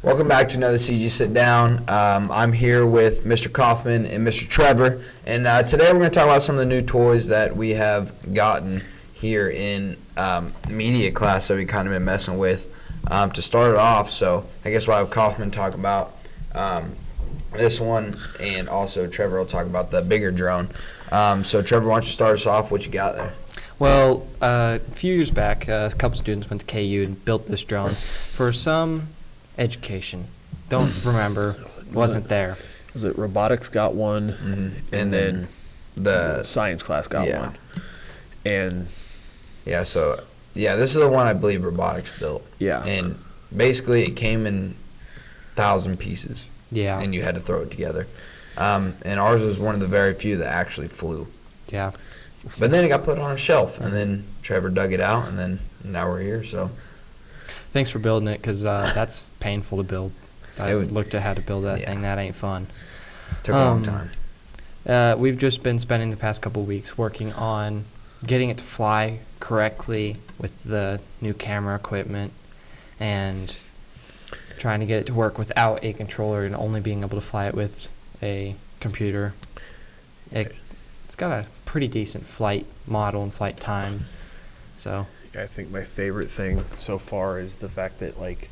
Welcome back to another CG Sit Down. I'm here with Mr. Kaufman and Mr. Trevor, and today we're going to talk about some of the new toys that we have gotten here in media class that we kind of been messing with to start it off. So I guess we'll have Kaufman talk about this one, and also Trevor will talk about the bigger drone. So Trevor, why don't you start us off? What you got there? Well, a few years back, a couple students went to KU and built this drone for some education. Don't remember. Wasn't there. Was it robotics got one, and then the science class got one, and this is the one I believe robotics built. Yeah, and basically it came in 1,000 pieces. Yeah, and you had to throw it together. And ours was one of the very few that actually flew. Yeah. But then it got put on a shelf, and then Trevor dug it out, and then now we're here. So, thanks for building it, because that's painful to build. I've looked at how to build that thing. That ain't fun. Took a long time. We've just been spending the past couple weeks working on getting it to fly correctly with the new camera equipment, and trying to get it to work without a controller and only being able to fly it with a computer. It's got a pretty decent flight model and flight time. So I think my favorite thing so far is the fact that, like,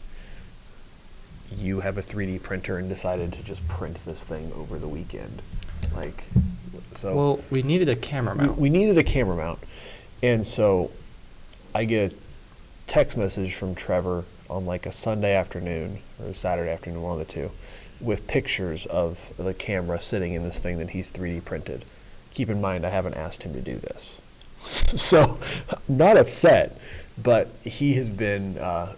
you have a 3D printer and decided to just print this thing over the weekend. Like, so. Well, we needed a camera mount. We needed a camera mount. And so I get a text message from Trevor on like a Sunday afternoon or a Saturday afternoon, one of the two, with pictures of the camera sitting in this thing that he's 3D printed. Keep in mind, I haven't asked him to do this. So I'm not upset, but he has been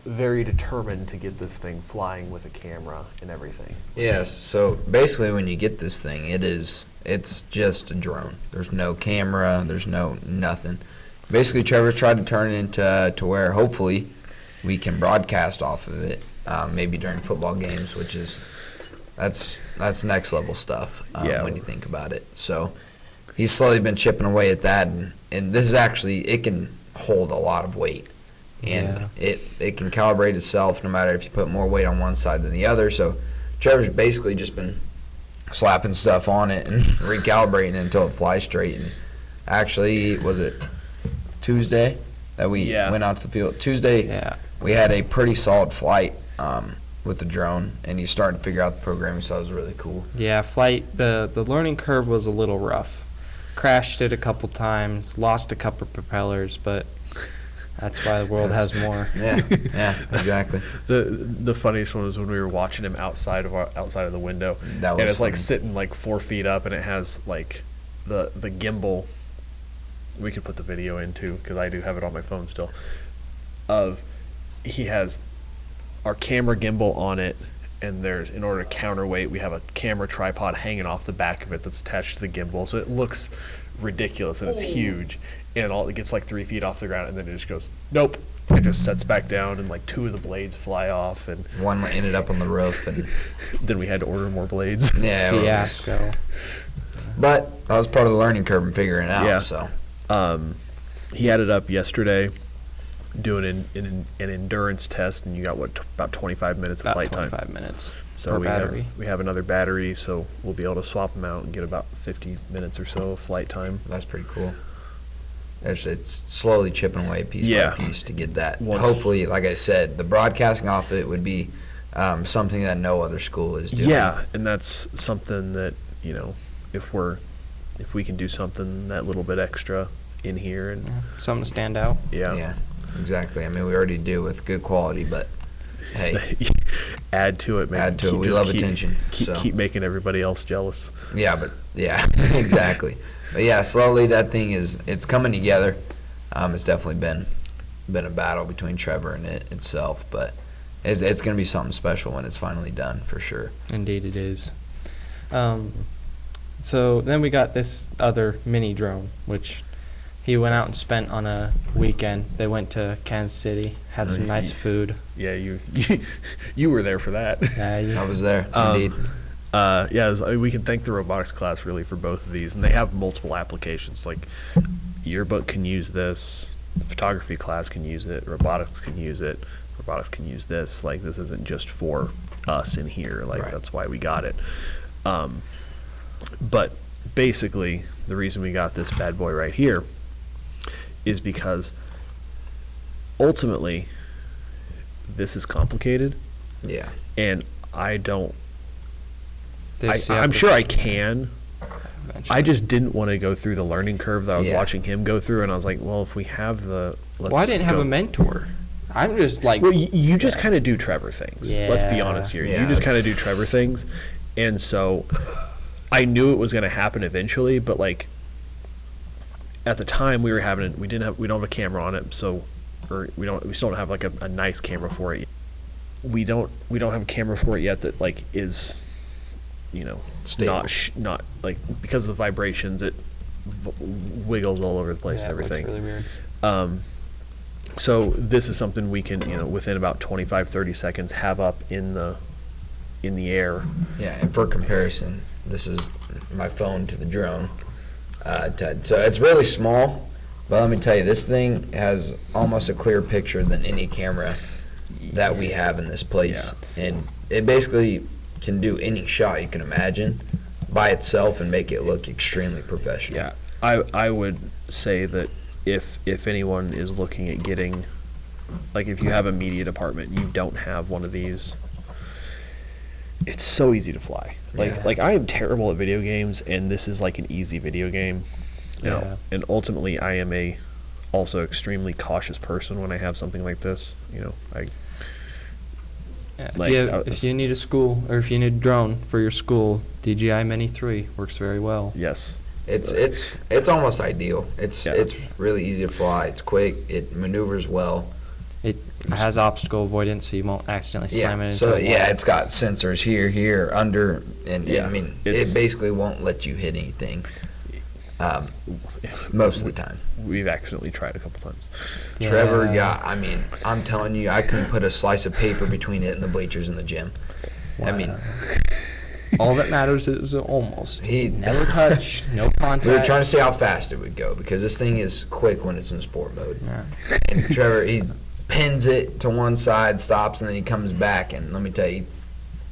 very determined to get this thing flying with a camera and everything. Yes, so basically when you get this thing, it's just a drone. There's no camera, there's no nothing. Basically, Trevor's tried to turn it into where hopefully we can broadcast off of it, maybe during football games, which is that's next level stuff when you think about it. So he's slowly been chipping away at that, and this is actually, it can hold a lot of weight, and it can calibrate itself no matter if you put more weight on one side than the other. So Trevor's basically just been slapping stuff on it and recalibrating it until it flies straight. And actually, was it Tuesday that we went out to the field? Tuesday, we had a pretty solid flight with the drone, and you started to figure out the programming, so it was really cool. Yeah, flight, the learning curve was a little rough. Crashed it a couple times, lost a couple propellers, but that's why the world has more. Yeah, exactly. The funniest one was when we were watching him outside of the window, and it's funny. Like sitting like 4 feet up, and it has like the gimbal. We could put the video in too, because I do have it on my phone still. He has our camera gimbal on it, and there's, in order to counterweight, we have a camera tripod hanging off the back of it that's attached to the gimbal, so it looks ridiculous, and it's huge, and it gets like 3 feet off the ground, and then it just goes, nope. It just sets back down, and like 2 of the blades fly off, and one ended up on the roof, and then we had to order more blades. Yeah, fiasco. But that was part of the learning curve and figuring it out. Yeah. So he had it up yesterday doing an endurance test, and you got about 25 minutes of flight time. 25 minutes so per battery. We have another battery, so we'll be able to swap them out and get about 50 minutes or so of flight time. That's pretty cool. It's slowly chipping away piece by piece to get that. Hopefully, like I said, the broadcasting off it would be something that no other school is doing. Yeah, and that's something that, you know, if we can do something that little bit extra in here, and something to stand out. Yeah, exactly. I mean, we already do with good quality, but hey, add to it, man. Add to it. We love attention. Keep making everybody else jealous. Yeah, exactly. But yeah, slowly that thing it's coming together. It's definitely been a battle between Trevor and it itself, but it's going to be something special when it's finally done, for sure. Indeed it is. So then we got this other mini drone, which he went out and spent on a weekend. They went to Kansas City, had some nice food. Yeah, you were there for that. I was there, indeed. We can thank the robotics class really for both of these, and they have multiple applications. Like, yearbook can use this, the photography class can use it, robotics can use it, robotics can use this. Like, this isn't just for us in here. Like, Right. that's why we got it. But basically, the reason we got this bad boy right here is because ultimately this is complicated, Yeah. and I don't. This you have I'm to sure I can. eventually. I just didn't want to go through the learning curve that I was Yeah. watching him go through, and I was like, well, if we have the, let's Well, I didn't have go. a mentor. I'm just like, Well, you just kind of do Trevor things. Let's be honest here. Yeah, You just it's- kind of do Trevor things, and so I knew it was going to happen eventually. But like at the time, we don't have a camera on it, so we still don't have like a nice camera for it. We don't have a camera for it yet that like is, Stable. not like, because of the vibrations, it wiggles all over the place yeah, and it looks everything. really weird. So this is something we can, within about 25, 30 seconds have up in the air. Yeah, and for comparison, this is my phone to the drone, Ted. So it's really small, but let me tell you, this thing has almost a clearer picture than any camera that we have in this place. And it basically can do any shot you can imagine by itself and make it look extremely professional. Yeah, I would say that if anyone is looking at getting, like, if you have a media department, you don't have one of these, it's so easy to fly. Yeah. Like I am terrible at video games, and this is like an easy video game. Yeah. And ultimately, I am also extremely cautious person when I have something like this. Yeah, Like, if you need a school, or if you need a drone for your school, DJI Mini 3 works very well. Yes. It's almost ideal. It's Yeah. it's really easy to fly. It's quick. It maneuvers well. It has obstacle avoidance, so you won't accidentally slam it into So a wall. yeah, it's got sensors here, under, and Yeah, I mean, it's- it basically won't let you hit anything. Most of the time. We've accidentally tried a couple times. Yeah. Trevor, I mean, I'm telling you, I couldn't put a slice of paper between it and the bleachers in the gym. I mean, All that matters is almost. He- Never touch, no contact. we were trying to see how fast it would go because this thing is quick when it's in sport mode. Yeah. And Trevor, he pins it to one side, stops, and then he comes back. And let me tell you,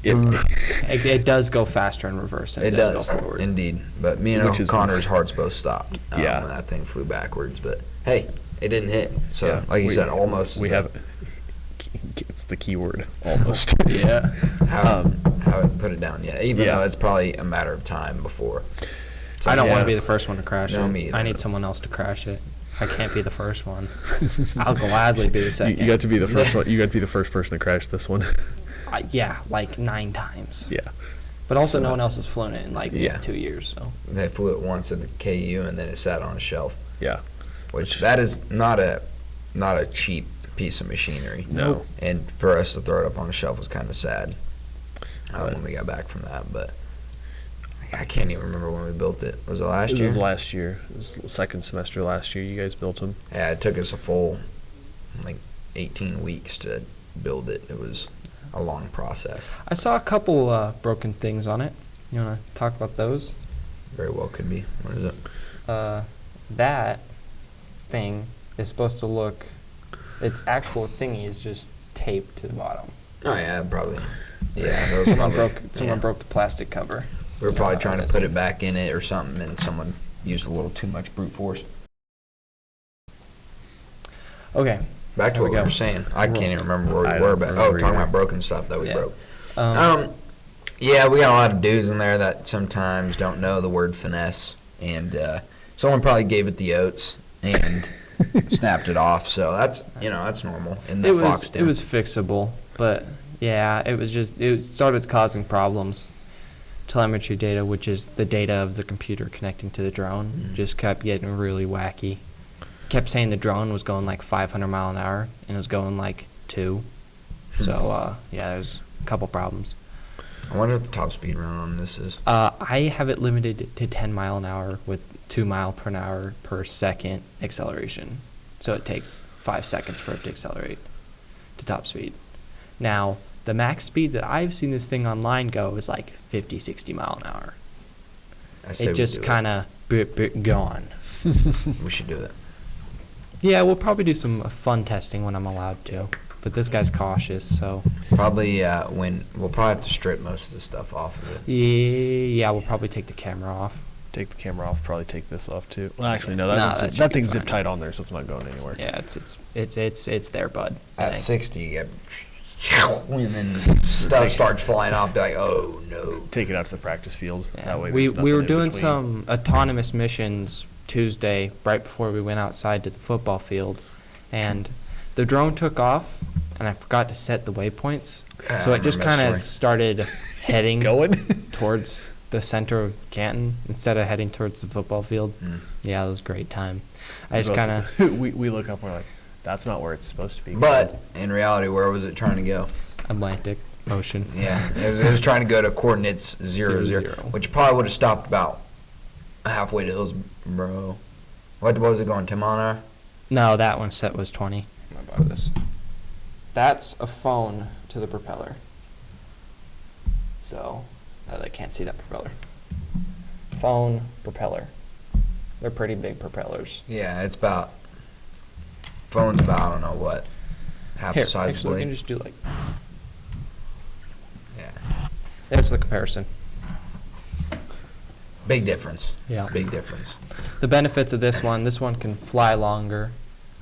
It does go faster in reverse than it it does does go forward. indeed. But me and Which is- Connor's hearts both stopped Yeah. when that thing flew backwards. But hey, it didn't hit. So, Yeah, like you we- said, almost. We have. It's the key word, almost. Yeah. Haven't put it down yet, even Yeah. though it's probably a matter of time before. So, I don't want yeah. to be the first one to crash No, it. me either. I need someone else to crash it. I can't be the first one. I'll gladly be the second. You got to be the first one. You got to be the first person to crash this one. Yeah, like 9 times. Yeah. But also, So- no one else has flown it in like Yeah. 2 years. So They flew it once at the KU, and then it sat on a shelf, Yeah. which that is not a cheap piece of machinery. No. And for us to throw it up on a shelf was kind of sad when we got back from that. But I can't even remember when we built it. Was it last It year? was last year. It was the second semester last year. You guys built them. Yeah, it took us a full 18 weeks to build it. It was a long process. I saw a couple broken things on it. You want to talk about those? Very well could be. What is it? That thing is supposed to look. Its actual thingy is just taped to the bottom. Oh yeah, probably. Yeah, that was Someone probably, Someone yeah. broke the plastic cover. We were You know probably how trying it to is. put it back in it or something, and someone used a little too much brute force. Okay. Back to There what we we go. were saying. I can't even remember where I we were. don't But remember talking either. about broken stuff that we Yeah. broke. Um, Yeah, we got a lot of dudes in there that sometimes don't know the word finesse, and someone probably gave it the oats and snapped it off. So that's normal in the Fox it was fixable, but yeah, it started causing problems. Telemetry data, which is the data of the computer connecting to the drone, just kept getting really wacky. Kept saying the drone was going like 500 mile an hour, and it was going like 2. So yeah, there's a couple problems. I wonder what the top speed run on this is. I have it limited to 10 mile an hour with 2 mile per hour per second acceleration. So it takes 5 seconds for it to accelerate to top speed. Now, the max speed that I've seen this thing online go is like 50, 60 mile an hour. I say It we just do kind of gone. We should do it. Yeah, we'll probably do some fun testing when I'm allowed to. but this guy's cautious, so. Probably we'll probably have to strip most of the stuff off of it. Yeah, we'll probably take the camera off. Take the camera off. Probably take this off too. Well, actually, no. Nah, That should be thing's zip fine. tied on there, so it's not going anywhere. Yeah, it's there, bud. At 60, you get, and then stuff starts flying off. Be like, oh no. Take it out to the practice field. Yeah. That way we there's nothing were in doing between. some autonomous missions Tuesday, right before we went outside to the football field, and the drone took off, and I forgot to set the waypoints, so I it just remember that kind of started heading Going? towards the center of Canton instead of heading towards the football field. Yeah, it was a great time. I just kind of we look up and we're like, that's not where it's supposed to be. But in reality, where was it trying to go? Atlantic Ocean. Yeah, it was trying to go to coordinates 0, 0, 0, which probably would have stopped about halfway to Hillsboro. What was it going, 10 mile an hour? No, that one set was 20. How about this? That's a phone to the propeller. So, I can't see that propeller. Phone, propeller. They're pretty big propellers. Yeah, it's about, phone's about, I don't know what, half Here, the size of actually, we can blade. just do like, Yeah, there's the comparison. big difference. Yeah. Big difference. The benefits of this one can fly longer.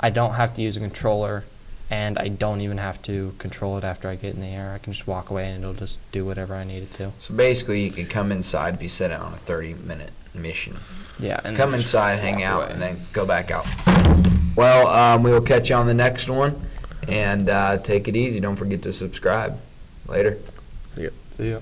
I don't have to use a controller, and I don't even have to control it after I get in the air. I can just walk away, and it'll just do whatever I need it to. So basically, you can come inside if you set it on a 30-minute mission. Yeah. And Come then just inside, hang walk out, away. and then go back out. Well, we will catch you on the next one, and take it easy. Don't forget to subscribe. Later. See ya. See ya.